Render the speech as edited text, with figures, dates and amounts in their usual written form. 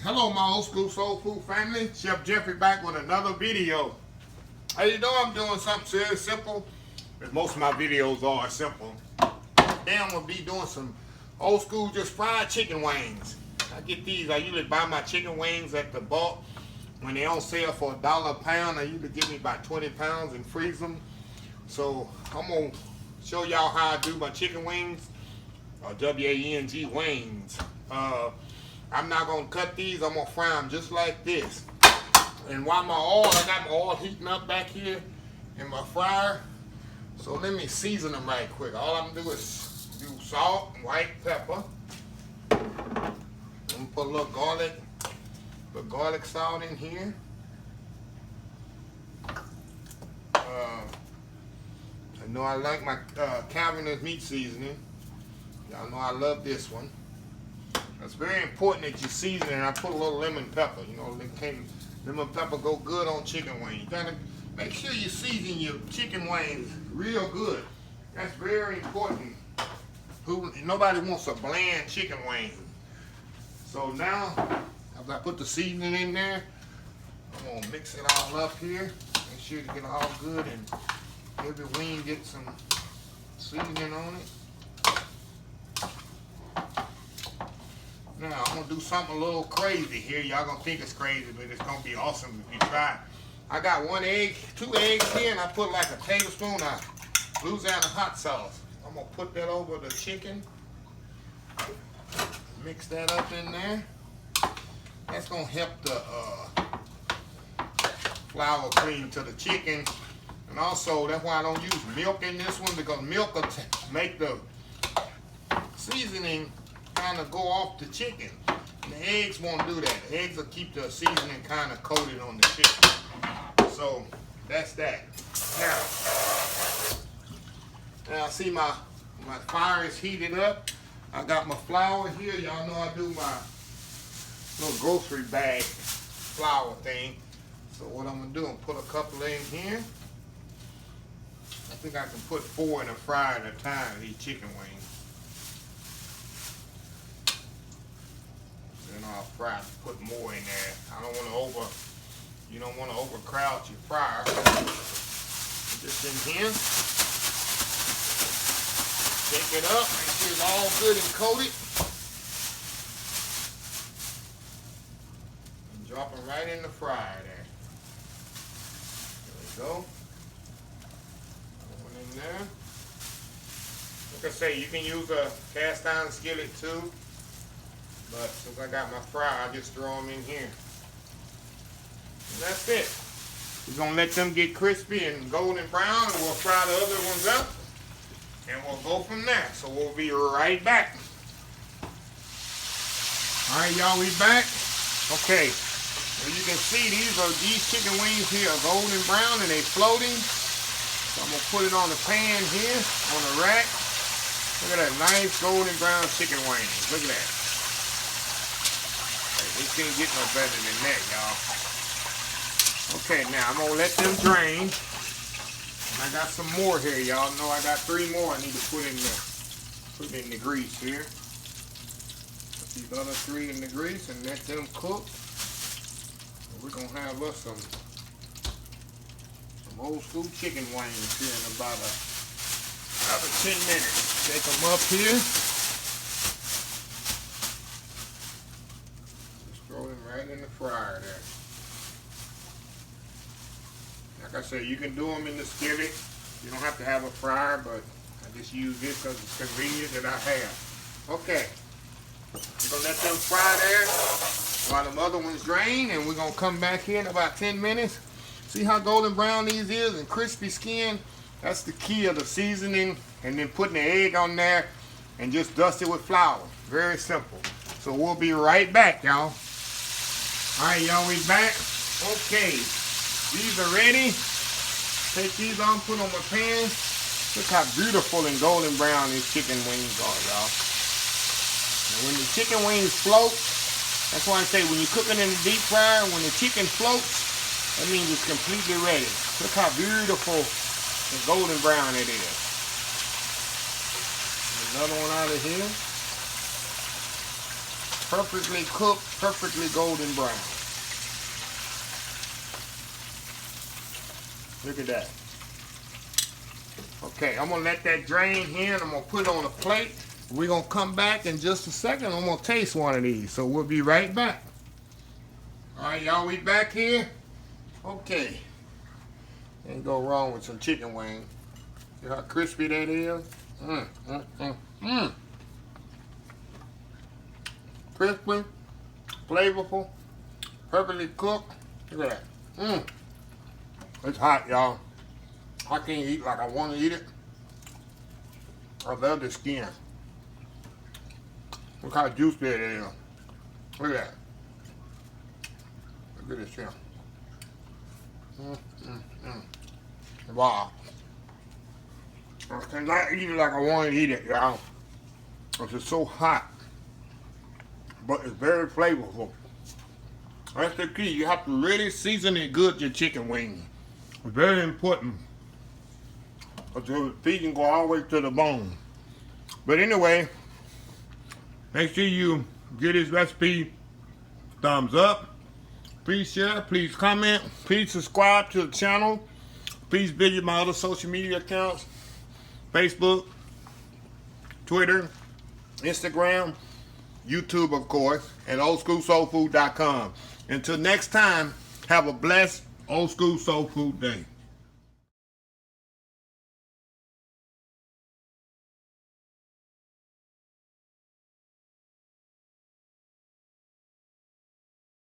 Hello, my old school soul food family. Chef Jeffrey back with another video. How you doing? I'm doing something serious, simple. As most of my videos are simple. Today I'm gonna be doing some old school, just fried chicken wings. I get these. I usually buy my chicken wings at the bulk when they on sale for $1 a pound. They usually give me about 20 pounds and freeze them. So I'm gonna show y'all how I do my chicken wings, or W-A-N-G wings. I'm not gonna cut these. I'm gonna fry them just like this. And while I got my oil heating up back here in my fryer. So let me season them right quick. All I'm gonna do is do salt and white pepper. I'm gonna put a little garlic salt in here. I know I like my cavenders meat seasoning. Y'all know I love this one. It's very important that you season it. And I put a little lemon pepper. You know, lemon pepper go good on chicken wings. You gotta make sure you season your chicken wings real good. That's very important. Nobody wants a bland chicken wing. So now, after I put the seasoning in there, I'm gonna mix it all up here. Make sure to get all good and every wing get some seasoning on it. Now, I'm going to do something a little crazy here. Y'all going to think it's crazy, but it's going to be awesome if you try. I got 2 eggs here, and I put like a tablespoon of Louisiana hot sauce. I'm going to put that over the chicken. Mix that up in there. That's going to help the flour cling to the chicken. And also, that's why I don't use milk in this one, because milk will make the seasoning kind of go off the chicken. And the eggs won't do that. The eggs will keep the seasoning kind of coated on the chicken. So that's that. Now see my fire is heated up. I got my flour here. Y'all know I do my little grocery bag flour thing. So what I'm gonna do, I'm put a couple in here. I think I can put 4 in a fryer at a time, these chicken wings. Then I'll put more in there. You don't want to overcrowd your fryer. Just in here. Shake it up, make sure it's all good and coated. And drop them right in the fryer there. There we go. One in there. Like I say, you can use a cast iron skillet too. But since I got my fryer, I just throw them in here. And that's it. We're going to let them get crispy and golden brown, and we'll fry the other ones up. And we'll go from there. So we'll be right back. Alright, y'all, we back. Okay. As you can see, these chicken wings here are golden brown and they floating. So I'm going to put it on the pan here, on the rack. Look at that nice golden brown chicken wings. Look at that. We can't get no better than that, y'all. Okay, now I'm gonna let them drain. And I got some more here, y'all. Know I got 3 more I need to put in the grease here. Put these other 3 in the grease and let them cook. And we're gonna have us some old school chicken wings here in about another 10 minutes. Take them up here. Throw them right in the fryer there. Like I said, you can do them in the skillet. You don't have to have a fryer, but I just use this because it's convenient that I have. Okay. We're going to let them fry there while the other ones drain, and we're going to come back here in about 10 minutes. See how golden brown these is and crispy skin? That's the key of the seasoning, and then putting the egg on there and just dust it with flour. Very simple. So we'll be right back, y'all. Alright, y'all, we back. Okay, these are ready. Take these on, put on my pan. Look how beautiful and golden brown these chicken wings are, y'all. And when the chicken wings float, that's why I say when you cook it in the deep fryer, when the chicken floats, that means it's completely ready. Look how beautiful and golden brown it is. Another one out of here. Perfectly cooked, perfectly golden brown. Look at that. Okay, I'm gonna let that drain here and I'm gonna put it on a plate. We're gonna come back in just a second. I'm gonna taste one of these, so we'll be right back. All right, y'all, we back here. Okay. Ain't go wrong with some chicken wings. See how crispy that is? Crispy, flavorful, perfectly cooked. Look at that. It's hot, y'all. I can't eat like I want to eat it. I love the skin. Look how juicy it is. Look at that. Look at this here. Wow. I cannot eat it like I want to eat it, y'all. It's just so hot. But it's very flavorful. That's the key. You have to really season it good, your chicken wing. It's very important. Because the feet can go all the way to the bone. But anyway, make sure you give this recipe thumbs up. Please share, please comment, please subscribe to the channel. Please visit my other social media accounts. Facebook, Twitter, Instagram, YouTube, of course, and oldschoolsoulfood.com. Until next time, have a blessed Old School Soul Food Day.